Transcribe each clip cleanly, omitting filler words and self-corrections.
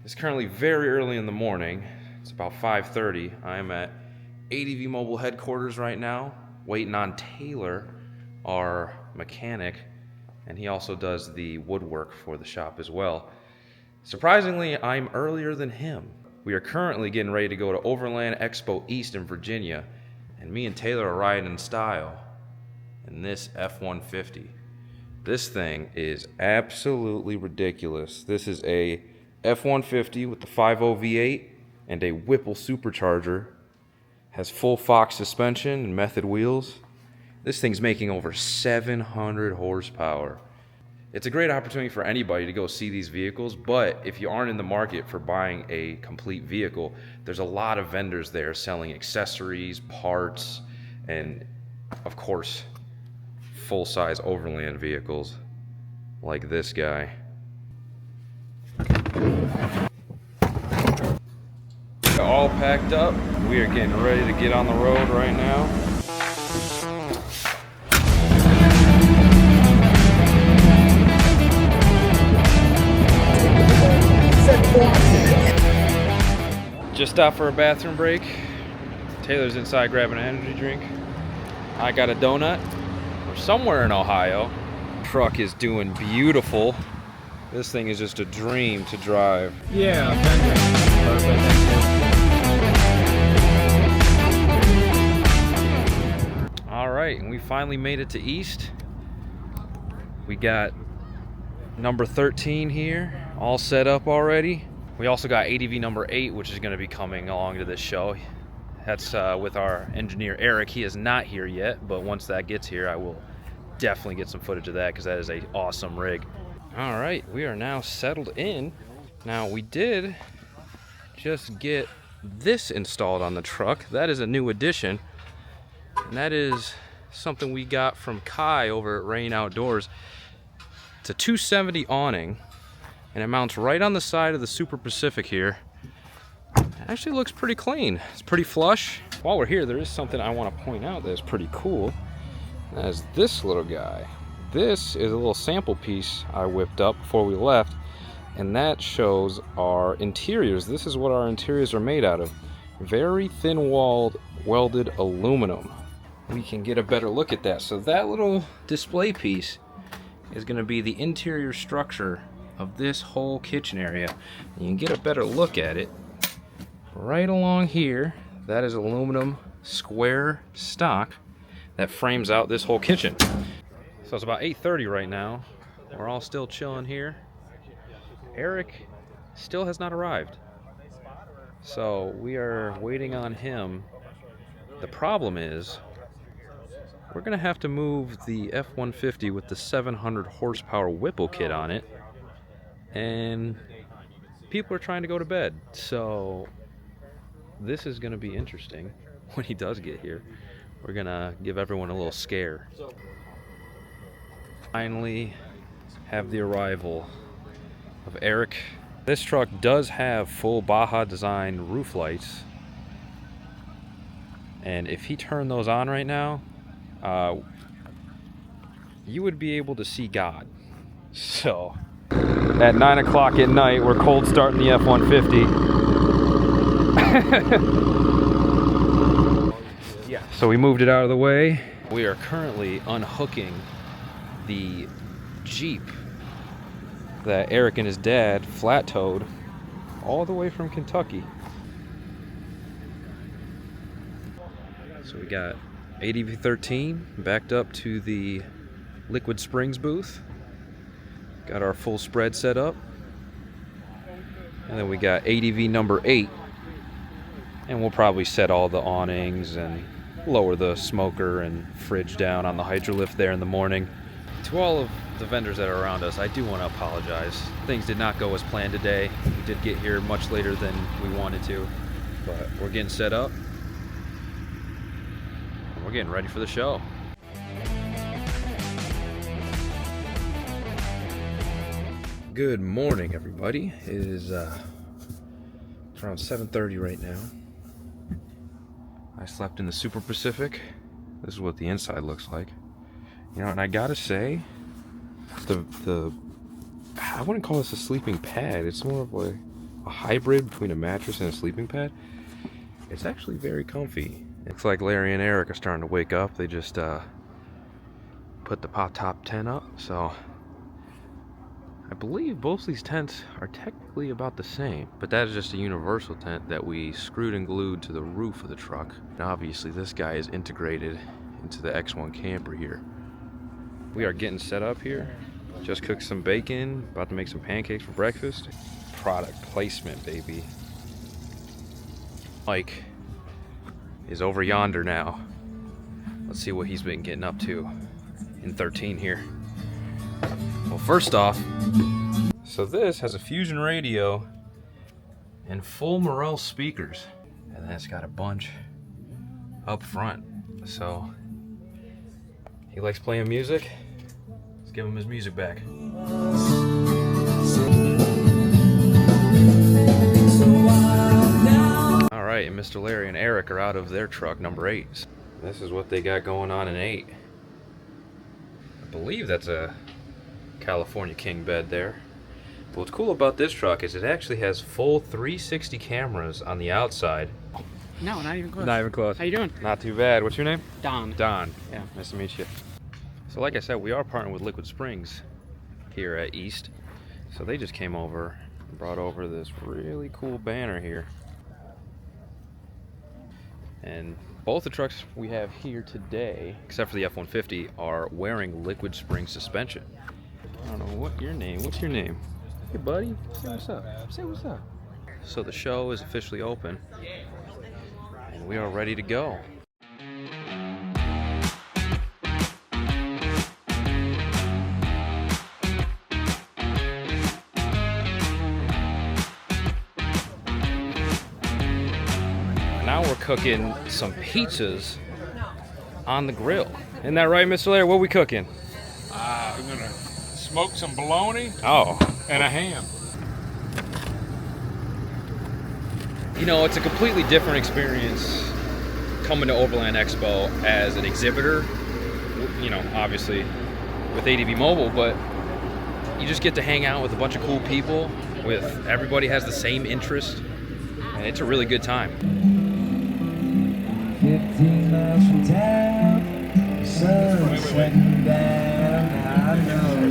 It's currently very early in the morning. It's about 5:30. I am at ADV Mobil headquarters right now, waiting on Taylor, our mechanic, and he also does the woodwork for the shop as well. Surprisingly, I'm earlier than him. We are currently getting ready to go to Overland Expo East in Virginia, and me and Taylor are riding in style in this F-150. This thing is absolutely ridiculous. This is a F-150 with the 5.0 V8 and a Whipple supercharger. Has full Fox suspension and method wheels. This thing's making over 700 horsepower. It's a great opportunity for anybody to go see these vehicles, but if you aren't in the market for buying a complete vehicle, there's a lot of vendors there selling accessories, parts, and of course, full-size Overland vehicles like this guy. All packed up. We are getting ready to get on the road right now. Just stopped for a bathroom break. Taylor's inside grabbing an energy drink. I got a donut. We're somewhere in Ohio. Truck is doing beautiful. This thing is just a dream to drive. Yeah, perfect. All right, and we finally made it to East. We got number 13 here, all set up already. We also got ADV number 8, which is going to be coming along to this show. That's with our engineer Eric. He is not here yet, but once that gets here, I will definitely get some footage of that because that is an awesome rig. All right, we are now settled in. Now, we did just get this installed on the truck. That is a new addition, and that is something we got from Kai over at Rain Outdoors. It's a 270 awning, and it mounts right on the side of the Super Pacific here. It actually looks pretty clean. It's pretty flush. While we're here, there is something I want to point out that is pretty cool. That is this little guy. This is a little sample piece I whipped up before we left, and that shows our interiors. This is what our interiors are made out of. Very thin-walled, welded aluminum. We can get a better look at that. So that little display piece is going to be the interior structure of this whole kitchen area. And you can get a better look at it right along here. That is aluminum square stock that frames out this whole kitchen. So it's about 8:30 right now. We're all still chilling here. Eric still has not arrived, so we are waiting on him. The problem is we're gonna have to move the F-150 with the 700 horsepower Whipple kit on it, and people are trying to go to bed, so this is gonna be interesting when he does get here. We're gonna give everyone a little scare. Finally have the arrival of Eric. This truck does have full Baja design roof lights, and if he turned those on right now, you would be able to see God. So at 9 o'clock at night, we're cold starting the F-150. Yeah. So we moved it out of the way. We are currently unhooking the Jeep that Eric and his dad flat-towed all the way from Kentucky. So we got ADV 13 backed up to the Liquid Springs booth. Got our full spread set up. And then we got ADV number 8. And we'll probably set all the awnings and lower the smoker and fridge down on the hydrolift there in the morning. To all of the vendors that are around us, I do want to apologize. Things did not go as planned today. We did get here much later than we wanted to, but we're getting set up. And we're getting ready for the show. Good morning, everybody. It is it's around 7:30 right now. I slept in the Super Pacific. This is what the inside looks like. You know, and I gotta say, I wouldn't call this a sleeping pad. It's more of a hybrid between a mattress and a sleeping pad. It's actually very comfy. Looks like Larry and Eric are starting to wake up. They just put the pop top tent up, so I believe both these tents are technically about the same, but that is just a universal tent that we screwed and glued to the roof of the truck. And obviously this guy is integrated into the X1 camper here. We are getting set up here. Just cooked some bacon, about to make some pancakes for breakfast. Product placement, baby. Mike is over yonder now. Let's see what he's been getting up to in 13 here. Well, first off, so this has a Fusion radio and full Morel speakers, and then it's got a bunch up front. So he likes playing music. Let's give him his music back. All right, and Mr. Larry and Eric are out of their truck, number 8. This is what they got going on in 8. I believe that's a California King bed there. But what's cool about this truck is it actually has full 360 cameras on the outside. No, not even close. Not even close. How you doing? Not too bad. What's your name? Don. Don. Yeah. Nice to meet you. So like I said, we are partnering with Liquid Springs here at East. So they just came over and brought over this really cool banner here. And both the trucks we have here today, except for the F-150, are wearing Liquid Springs suspension. I don't know what's your name? Hey buddy, say what's up. Say what's up. So the show is officially open and we are ready to go. Now we're cooking some pizzas on the grill. Isn't that right, Mr. Larry? What are we cooking? I'm gonna smoke some bologna Oh. and a ham. You know, it's a completely different experience coming to Overland Expo as an exhibitor, you know, obviously with ADV Mobil, but you just get to hang out with a bunch of cool people, with everybody has the same interest, and it's a really good time. 15 miles from town, the sun's setting down. I know,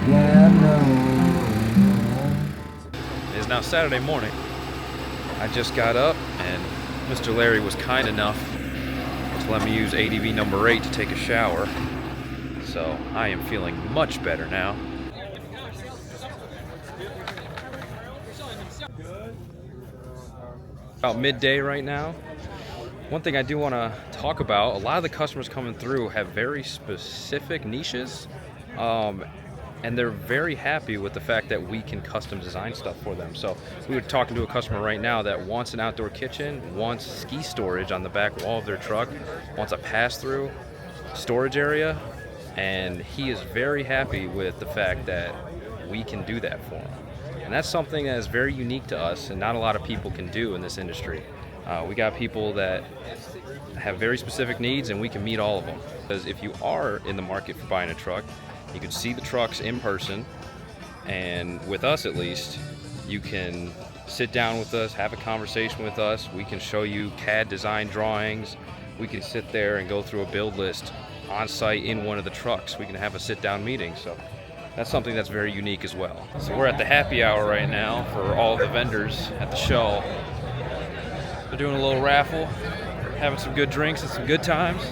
yeah, I know. It is now Saturday morning. I just got up and Mr. Larry was kind enough to let me use ADV number 8 to take a shower. So I am feeling much better now. About midday right now. One thing I do want to talk about, a lot of the customers coming through have very specific niches, and they're very happy with the fact that we can custom design stuff for them. So we were talking to a customer right now that wants an outdoor kitchen, wants ski storage on the back wall of their truck, wants a pass-through storage area, and he is very happy with the fact that we can do that for him. And that's something that is very unique to us and not a lot of people can do in this industry. We got people that have very specific needs and we can meet all of them. Because if you are in the market for buying a truck, you can see the trucks in person, and with us at least, you can sit down with us, have a conversation with us. We can show you CAD design drawings. We can sit there and go through a build list on site in one of the trucks. We can have a sit-down meeting. So that's something that's very unique as well. So we're at the happy hour right now for all the vendors at the show. They're doing a little raffle, having some good drinks and some good times.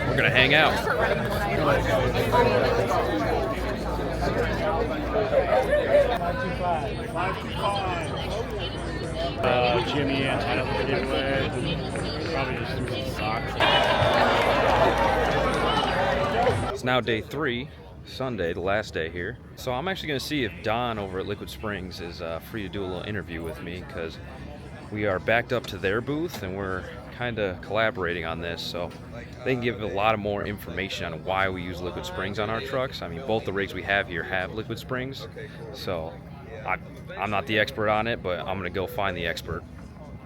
We're gonna hang out. Jimmy and Tyler did wear. Probably just threw some socks. It's now day 3, Sunday, the last day here. So I'm actually gonna see if Don over at Liquid Springs is free to do a little interview with me, because we are backed up to their booth and we're kind of collaborating on this, so they can give a lot of more information on why we use Liquid Springs on our trucks. I mean, both the rigs we have here have Liquid Springs, so I'm not the expert on it, but I'm gonna go find the expert.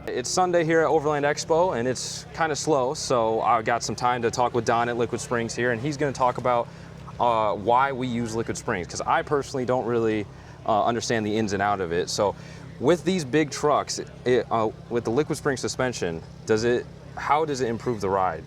It's Sunday here at Overland Expo and it's kind of slow, so I got some time to talk with Don at Liquid Springs here, and he's gonna talk about why we use Liquid Springs, because I personally don't really understand the ins and out of it. So with these big trucks, with the liquid spring suspension, how does it improve the ride?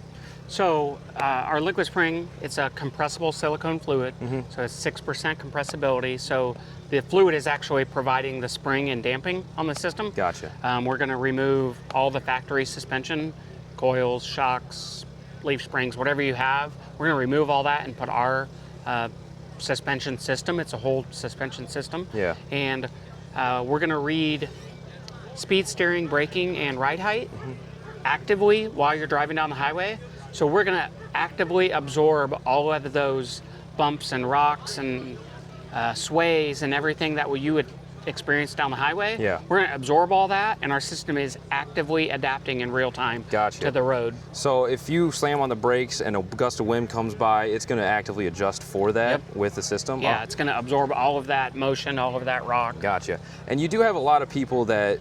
So our liquid spring, it's a compressible silicone fluid, so it's 6% compressibility. So the fluid is actually providing the spring and damping on the system. Gotcha. We're going to remove all the factory suspension, coils, shocks, leaf springs, whatever you have. We're going to remove all that and put our suspension system. It's a whole suspension system. Yeah. And we're going to read speed, steering, braking, and ride height actively while you're driving down the highway. So we're going to actively absorb all of those bumps and rocks and sways and everything that you would experience down the highway. Yeah. We're going to absorb all that, and our system is actively adapting in real time to the road. So if you slam on the brakes and a gust of wind comes by, it's going to actively adjust for that with the system? Yeah, it's going to absorb all of that motion, all of that rock. Gotcha. And you do have a lot of people that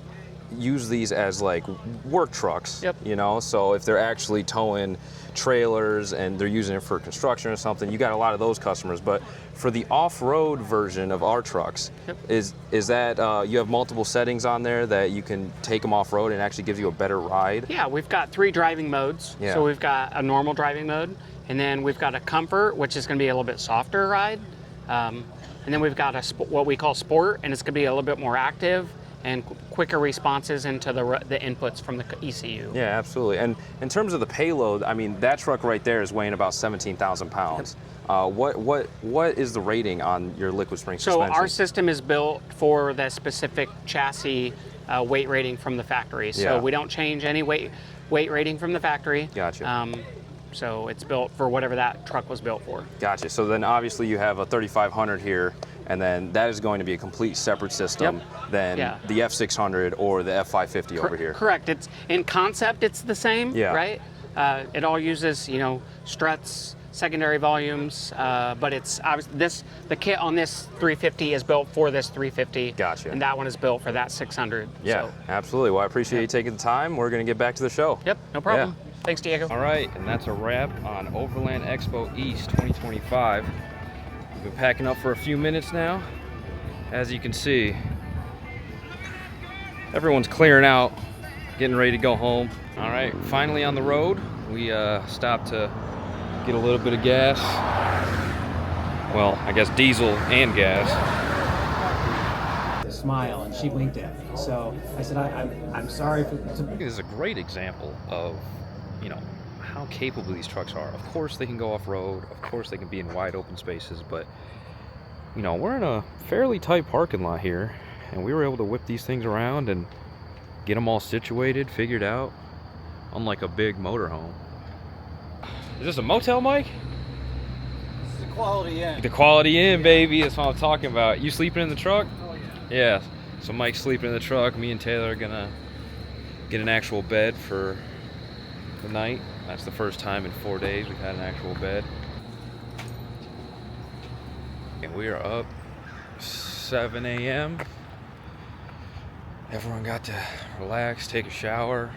use these as like work trucks, you know, so if they're actually towing trailers and they're using it for construction or something, you got a lot of those customers. But for the off-road version of our trucks, is that you have multiple settings on there that you can take them off-road and actually gives you a better ride? Yeah, we've got 3 driving modes. Yeah. So we've got a normal driving mode, and then we've got a comfort, which is going to be a little bit softer ride, and then we've got what we call sport, and it's going to be a little bit more active and quicker responses into the inputs from the ECU. Yeah, absolutely. And in terms of the payload, I mean, that truck right there is weighing about 17,000 pounds. What is the rating on your liquid spring suspension? So our system is built for the specific chassis weight rating from the factory. So we don't change any weight rating from the factory. Gotcha. So it's built for whatever that truck was built for. Gotcha. So then obviously you have a 3500 here, and then that is going to be a complete separate system than the F600 or the F550 over here. Correct. It's in concept, it's the same, right? It all uses, you know, struts, secondary volumes, but it's obviously the kit on this 350 is built for this 350. Gotcha. And that one is built for that 600. Yeah, absolutely. Well, I appreciate you taking the time. We're going to get back to the show. Yep, no problem. Thanks, Diego. All right, and that's a wrap on Overland Expo East 2025. We've been packing up for a few minutes now. As you can see, everyone's clearing out, getting ready to go home. All right, finally on the road. We stopped to get a little bit of gas. Well, I guess diesel and gas. Smile, and she winked at me. So I said, I'm sorry for. This is a great example of, you know, how capable these trucks are. Of course they can go off-road, of course they can be in wide open spaces, but you know, we're in a fairly tight parking lot here, and we were able to whip these things around and get them all situated, figured out, unlike a big motorhome. Is this a motel, Mike? This is a Quality Inn. The Quality Inn, baby, that's what I'm talking about. You sleeping in the truck? Yeah, so Mike's sleeping in the truck. Me and Taylor are gonna get an actual bed for the night. That's the first time in 4 days we've had an actual bed. And we are up 7 a.m. Everyone got to relax, take a shower.